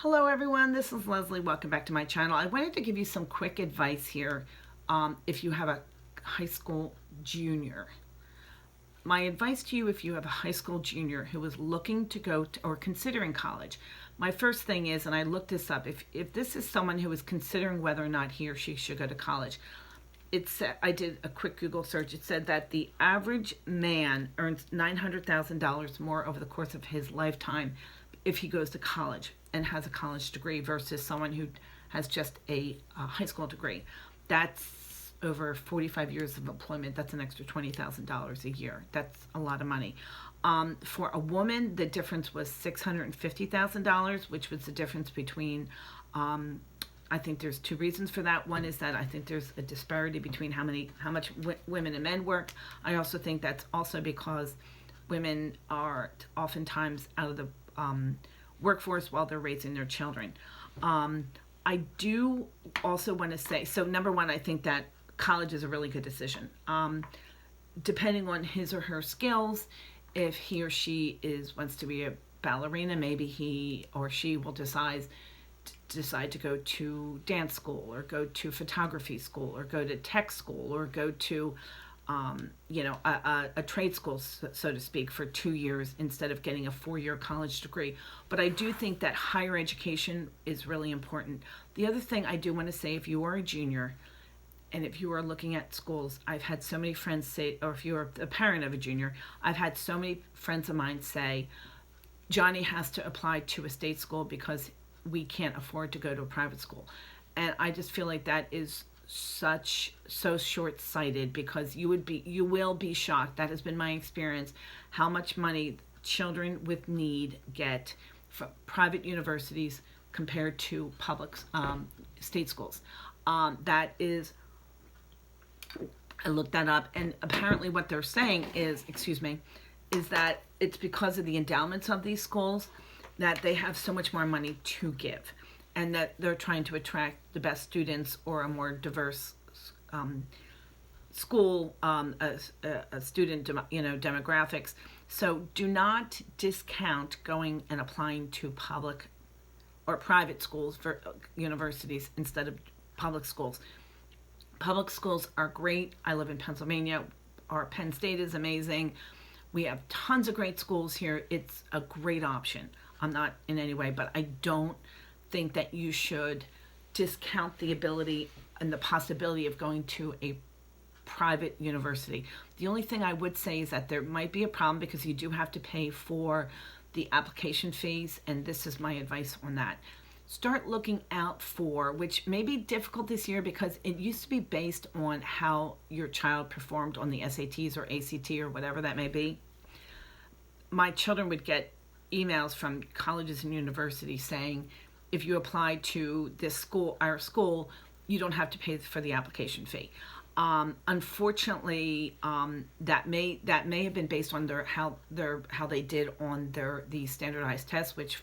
Hello everyone, this is Leslie. Welcome back to my channel. I wanted to give you some quick advice here if you have a high school junior. My advice to you if you have a high school junior who is looking to go to, or considering college. My first thing is, and I looked this up, if this is someone who is considering whether or not he or she should go to college, I did a quick Google search. It said that the average man earns $900,000 more over the course of his lifetime if he goes to college and has a college degree versus someone who has just a high school degree. That's over 45 years of employment. That's an extra $20,000 a year. That's a lot of money. For a woman, the difference was $650,000, which was the difference between I think there's two reasons for that. One is that I think there's a disparity between how much women and men work. I also think that's also because women are oftentimes out of the workforce while they're raising their children. I do also want to say, so number one, I think that college is a really good decision. Depending on his or her skills, if he or she wants to be a ballerina, maybe he or she will decide to go to dance school or go to photography school or go to tech school or go to a trade school, so to speak, for 2 years instead of getting a 4-year college degree. But I do think that higher education is really important. The other thing I do want to say, if you are a junior and if you are looking at schools, I've had so many friends say, or if you're a parent of a junior, I've had so many friends of mine say, Johnny has to apply to a state school because we can't afford to go to a private school. And I just feel like that is so short-sighted, because you will be shocked. That has been my experience, how much money children with need get from private universities compared to public state schools. That is, I looked that up, and apparently what they're saying is, is that it's because of the endowments of these schools that they have so much more money to give, and that they're trying to attract the best students or a more diverse school, student demographics. So do not discount going and applying to public or private schools for universities instead of public schools. Public schools are great. I live in Pennsylvania. Our Penn State is amazing. We have tons of great schools here. It's a great option. I'm not in any way, but I don't think that you should discount the ability and the possibility of going to a private university. The only thing I would say is that there might be a problem because you do have to pay for the application fees, and this is my advice on that. Start looking out for, which may be difficult this year because it used to be based on how your child performed on the SATs or ACT or whatever that may be. My children would get emails from colleges and universities saying, if you apply to this school, our school, you don't have to pay for the application fee. Unfortunately, that may have been based on how they did on the standardized tests, which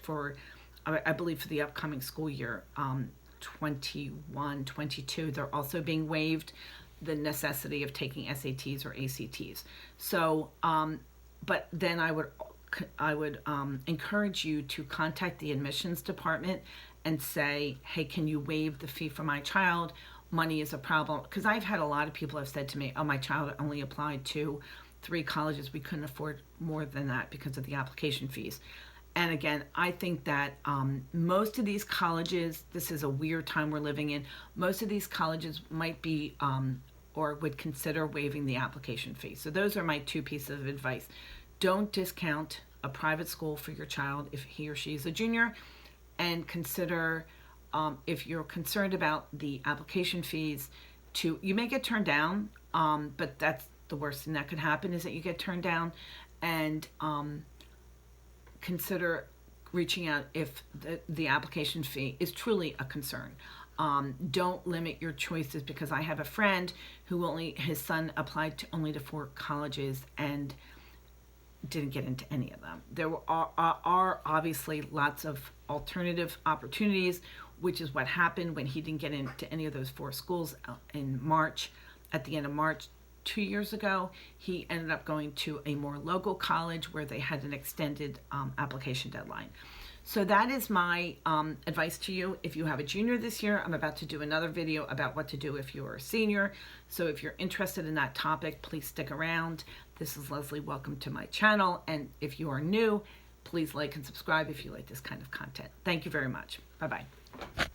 I believe for the upcoming school year 21-22, they're also being waived the necessity of taking SATs or ACTs. So, but then I would encourage you to contact the admissions department and say, hey, can you waive the fee for my child? Money is a problem. Because I've had a lot of people have said to me, oh, my child only applied to 3 colleges. We couldn't afford more than that because of the application fees. And again, I think that most of these colleges, this is a weird time we're living in, most of these colleges might be or would consider waiving the application fee. So those are my 2 pieces of advice. Don't discount a private school for your child if he or she is a junior, and consider, if you're concerned about the application fees, you may get turned down, but that's the worst thing that could happen, is that you get turned down, and consider reaching out if the application fee is truly a concern. Don't limit your choices, because I have a friend who his son applied only to 4 colleges and didn't get into any of them. There are obviously lots of alternative opportunities, which is what happened when he didn't get into any of those 4 schools in March. At the end of March 2 years ago, he ended up going to a more local college where they had an extended application deadline. So that is my advice to you. If you have a junior this year, I'm about to do another video about what to do if you're a senior. So if you're interested in that topic, please stick around. This is Leslie. Welcome to my channel. And if you are new, please like and subscribe if you like this kind of content. Thank you very much. Bye-bye.